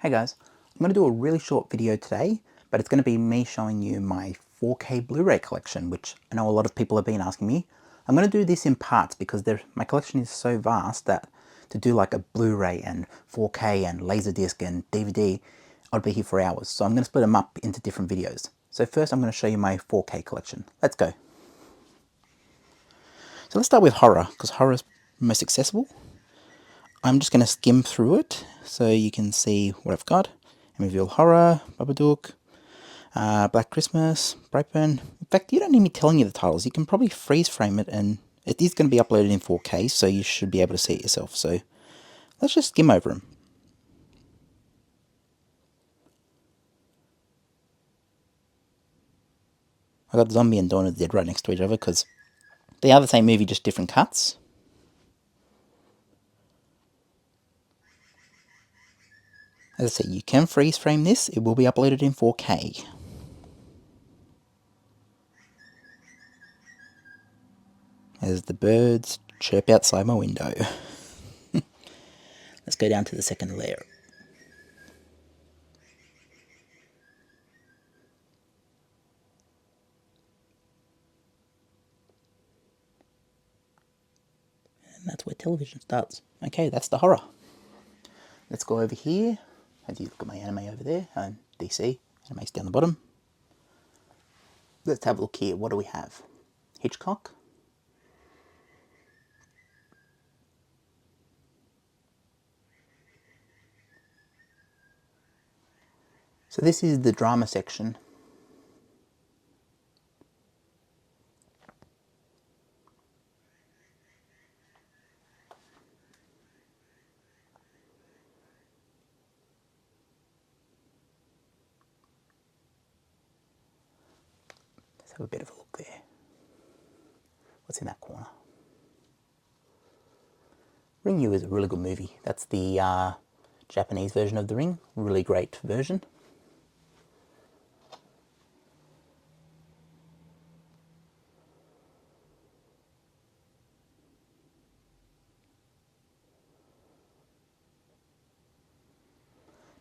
Hey guys, I'm going to do a really short video today, but it's going to be me showing you my 4K Blu-ray collection, which I know a lot of people have been asking me. I'm going to do this in parts because my collection is so vast that to do like a Blu-ray and 4K and Laserdisc and DVD, I'd be here for hours. So I'm going to split them up into different videos. So first I'm going to show you my 4K collection. Let's go. So let's start with horror, because horror is most accessible. I'm just going to skim through it so you can see what I've got. Amityville Horror, Babadook, Black Christmas, Brightburn. In fact, you don't need me telling you the titles. You can probably freeze frame it, and it is going to be uploaded in 4K, so you should be able to see it yourself. So let's just skim over them. I got Zombie and Dawn of the Dead right next to each other because they are the same movie, just different cuts. As I say, you can freeze frame this. It will be uploaded in 4K. As the birds chirp outside my window. Let's go down to the second layer. And that's where television starts. Okay, that's the horror. Let's go over here. As you look at my anime over there, and DC, anime's down the bottom. Let's have a look here. What do we have? Hitchcock. So this is the drama section. Let's have a bit of a look there. What's in that corner? Ring U is a really good movie. That's the Japanese version of The Ring. Really great version.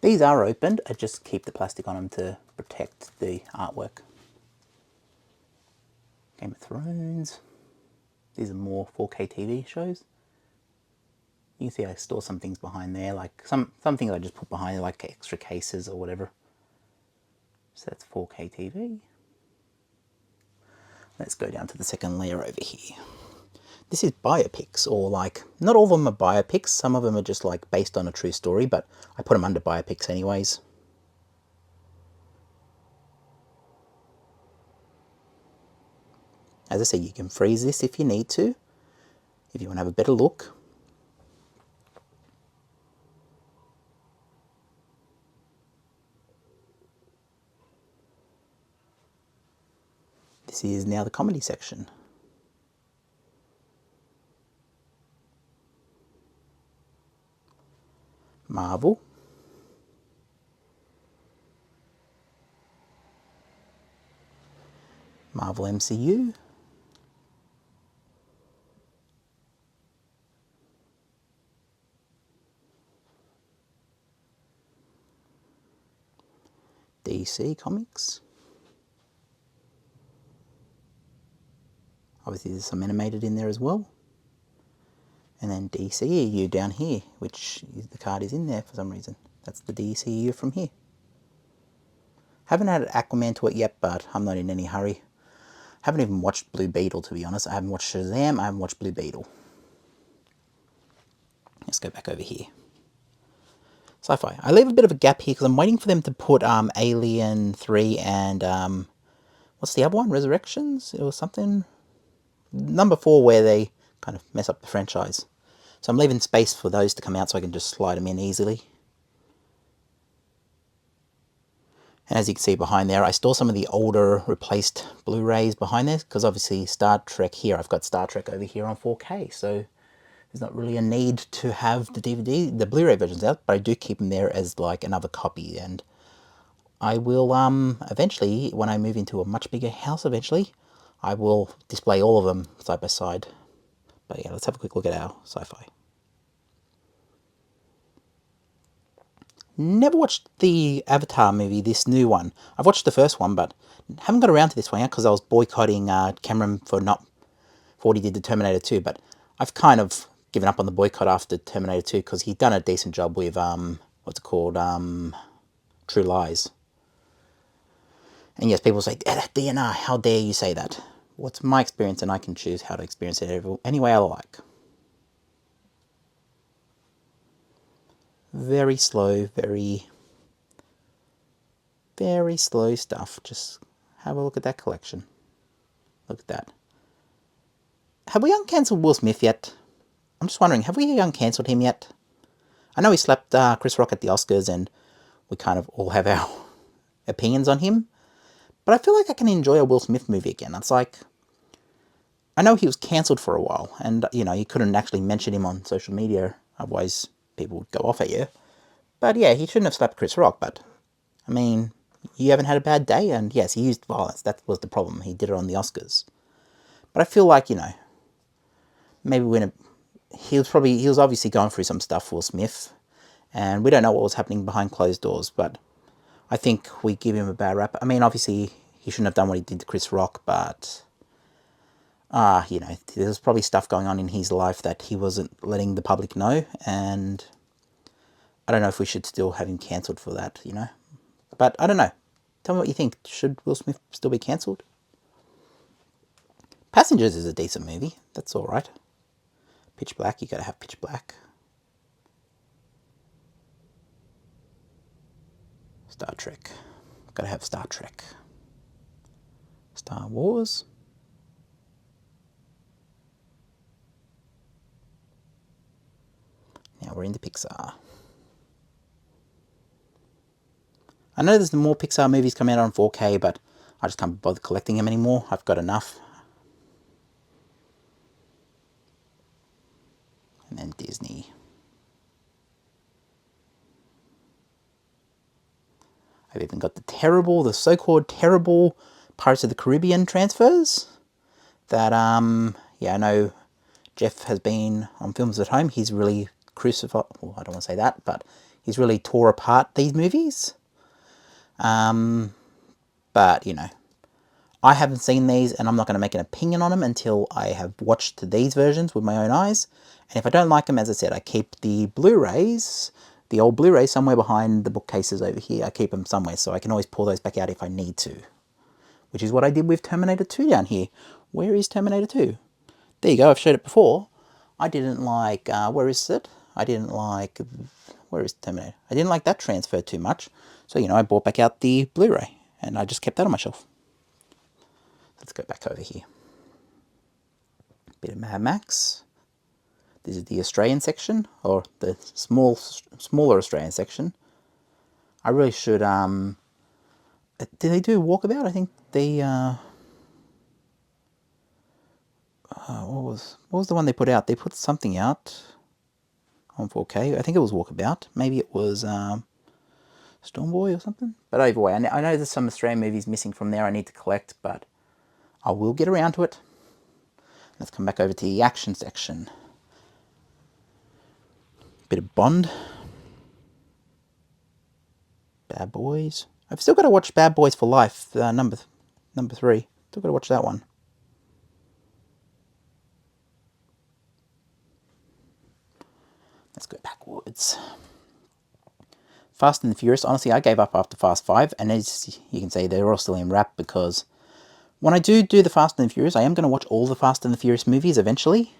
These are opened. I just keep the plastic on them to protect the artwork. Game of Thrones. These are more 4K TV shows. You can see I store some things behind there, like some things I just put behind there, like extra cases or whatever. So that's 4K TV. Let's go down to the second layer over here. This is biopics, or like, not all of them are biopics. Some of them are just like based on a true story, but I put them under biopics anyways. As I said, you can freeze this if you need to, if you want to have a better look. This is now the comedy section. Marvel. Marvel MCU. DC Comics. Obviously there's some animated in there as well. And then DCEU down here, which the card is in there for some reason. That's the DCEU from here. Haven't added Aquaman to it yet, but I'm not in any hurry. Haven't even watched Blue Beetle, to be honest. I haven't watched Shazam, I haven't watched Blue Beetle. Let's go back over here. SciFi. I leave a bit of a gap here because I'm waiting for them to put Alien 3 and what's the other one? Resurrections or something? Number 4, where they kind of mess up the franchise. So I'm leaving space for those to come out so I can just slide them in easily. And as you can see behind there, I store some of the older replaced Blu-rays behind there, because obviously Star Trek here, I've got Star Trek over here on 4K, so there's not really a need to have the DVD, the Blu-ray versions out, but I do keep them there as like another copy. And I will eventually, when I move into a much bigger house eventually, I will display all of them side by side. But yeah, let's have a quick look at our SciFi. Never watched the Avatar movie, this new one. I've watched the first one, but haven't got around to this one yet because I was boycotting Cameron for what he did to Terminator 2. But I've kind of given up on the boycott after Terminator 2 because he'd done a decent job with what's it called, True Lies. And yes, people say, DNR, how dare you say that? What's my experience, and I can choose how to experience it any way I like. Very slow, very slow stuff. Just have a look at that collection. Look at that. Have we uncancelled Will Smith yet? I'm just wondering, have we uncancelled him yet? I know he slapped Chris Rock at the Oscars, and we kind of all have our opinions on him. But I feel like I can enjoy a Will Smith movie again. It's like, I know he was cancelled for a while, and, you know, you couldn't actually mention him on social media, otherwise people would go off at you. But yeah, he shouldn't have slapped Chris Rock, but, I mean, you haven't had a bad day, and yes, he used violence. That was the problem. He did it on the Oscars. But I feel like, you know, maybe when he was obviously going through some stuff, Will Smith, and we don't know what was happening behind closed doors, but I think we give him a bad rap. I mean, obviously, he shouldn't have done what he did to Chris Rock, but, you know, there's probably stuff going on in his life that he wasn't letting the public know, and I don't know if we should still have him cancelled for that, you know. But I don't know. Tell me what you think. Should Will Smith still be cancelled? Passengers is a decent movie. That's all right. Pitch Black, you gotta have Pitch Black. Star Trek. Gotta have Star Trek. Star Wars. Now we're into Pixar. I know there's more Pixar movies coming out on 4K, but I just can't bother collecting them anymore. I've got enough. And then Disney. I've even got the so-called terrible Pirates of the Caribbean transfers. That, yeah, I know Jeff has been on Films at Home. He's really crucified, well, I don't want to say that, but he's really tore apart these movies. But, you know, I haven't seen these, and I'm not going to make an opinion on them until I have watched these versions with my own eyes. And if I don't like them, as I said, I keep the Blu-rays, the old Blu-rays, somewhere behind the bookcases over here. I keep them somewhere, so I can always pull those back out if I need to. Which is what I did with Terminator 2 down here. Where is Terminator 2? There you go, I've showed it before. I didn't like, where is it? I didn't like, where is Terminator? I didn't like that transfer too much. So, you know, I brought back out the Blu-ray, and I just kept that on my shelf. Let's go back over here. Bit of Mad Max. This is the Australian section, or the smaller Australian section. I really should, did they do Walkabout? I think they, what was the one they put out? They put something out on 4K. I think it was Walkabout. Maybe it was Stormboy or something. But either way, I know there's some Australian movies missing from there I need to collect, but I will get around to it. Let's come back over to the action section. Bit of Bond. Bad Boys. I've still got to watch Bad Boys for Life, number 3. Still got to watch that one. Let's go backwards. Fast and the Furious. Honestly, I gave up after Fast 5, and as you can see, they're all still in wrap, because when I do the Fast and the Furious, I am going to watch all the Fast and the Furious movies eventually,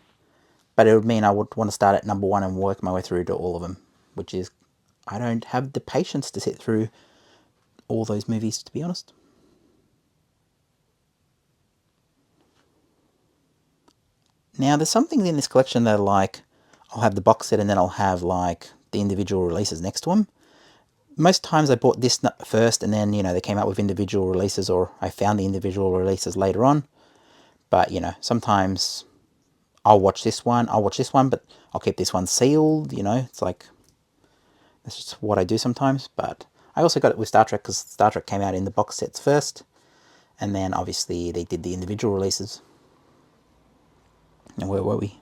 but it would mean I would want to start at number 1 and work my way through to all of them, which is, I don't have the patience to sit through all those movies, to be honest. Now, there's something in this collection that, like, I'll have the box set and then I'll have, like, the individual releases next to them. Most times I bought this first, and then, you know, they came out with individual releases, or I found the individual releases later on. But, you know, sometimes I'll watch this one, but I'll keep this one sealed, you know. It's like, that's just what I do sometimes. But I also got it with Star Trek, because Star Trek came out in the box sets first, and then obviously they did the individual releases. Now, where were we?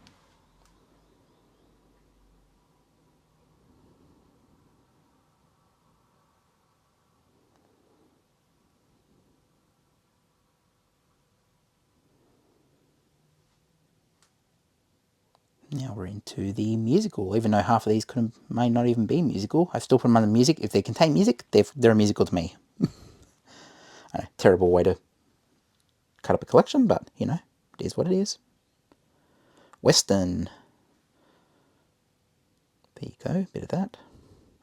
Now we're into the musical, even though half of these may not even be musical. I still put them under music. If they contain music, they're a musical to me. Terrible way to cut up a collection, but, you know, it is what it is. Western. There you go, bit of that.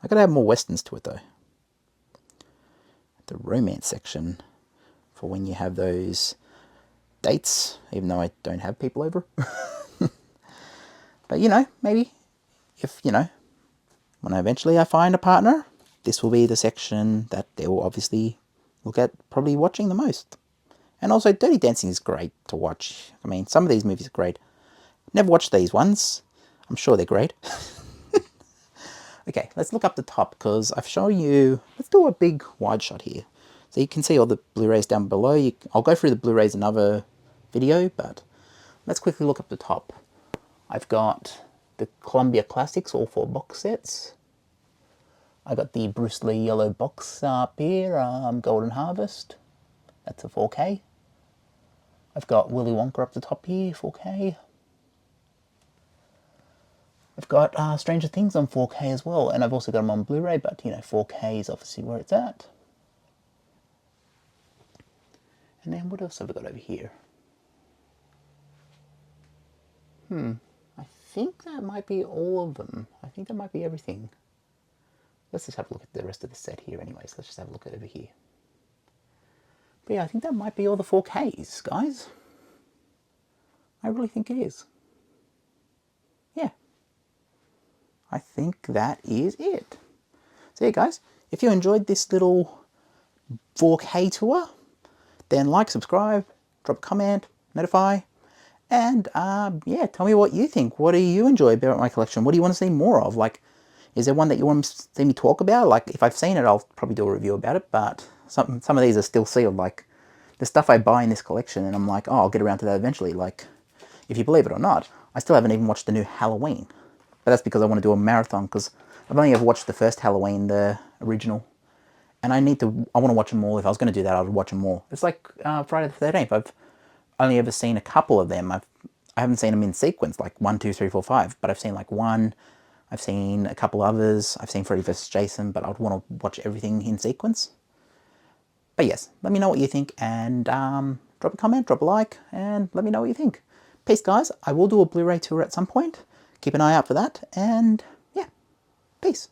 I gotta add more westerns to it, though. The romance section for when you have those dates, even though I don't have people over. But, you know, maybe if, you know, when eventually I find a partner, this will be the section that they will obviously look at probably watching the most. And also, Dirty Dancing is great to watch. I mean, some of these movies are great. Never watched these ones. I'm sure they're great. Okay, let's look up the top, because I've shown you... Let's do a big wide shot here. So you can see all the Blu-rays down below. I'll go through the Blu-rays in another video, but let's quickly look up the top. I've got the Columbia Classics, all 4 box sets. I got the Bruce Lee yellow box up here, Golden Harvest. That's a 4K. I've got Willy Wonka up the top here, 4K. I've got Stranger Things on 4K as well, and I've also got them on Blu-ray, but, you know, 4K is obviously where it's at. And then what else have I got over here? I think that might be all of them. I think that might be everything. Let's just have a look at the rest of the set here anyways. Let's just have a look at over here. But yeah, I think that might be all the 4Ks, guys. I really think it is. Yeah. I think that is it. So yeah, guys, if you enjoyed this little 4K tour, then like, subscribe, drop a comment, notify, and yeah, tell me what you think. What do you enjoy about my collection? What do you want to see more of? Like, is there one that you want to see me talk about? Like, if I've seen it, I'll probably do a review about it, but some of these are still sealed. Like, the stuff I buy in this collection, and I'm like, oh, I'll get around to that eventually. Like, if you believe it or not, I still haven't even watched the new Halloween. But that's because I want to do a marathon, because I've only ever watched the first Halloween, the original. And I want to watch them all. If I was going to do that, I would watch them all. It's like Friday the 13th. I've only ever seen a couple of them. I haven't seen them in sequence, like 1, 2, 3, 4, 5. But I've seen like one. I've seen a couple others. I've seen Freddy vs. Jason, but I'd want to watch everything in sequence. But yes, let me know what you think, and drop a comment, drop a like, and let me know what you think. Peace, guys. I will do a Blu-ray tour at some point. Keep an eye out for that, and yeah, peace.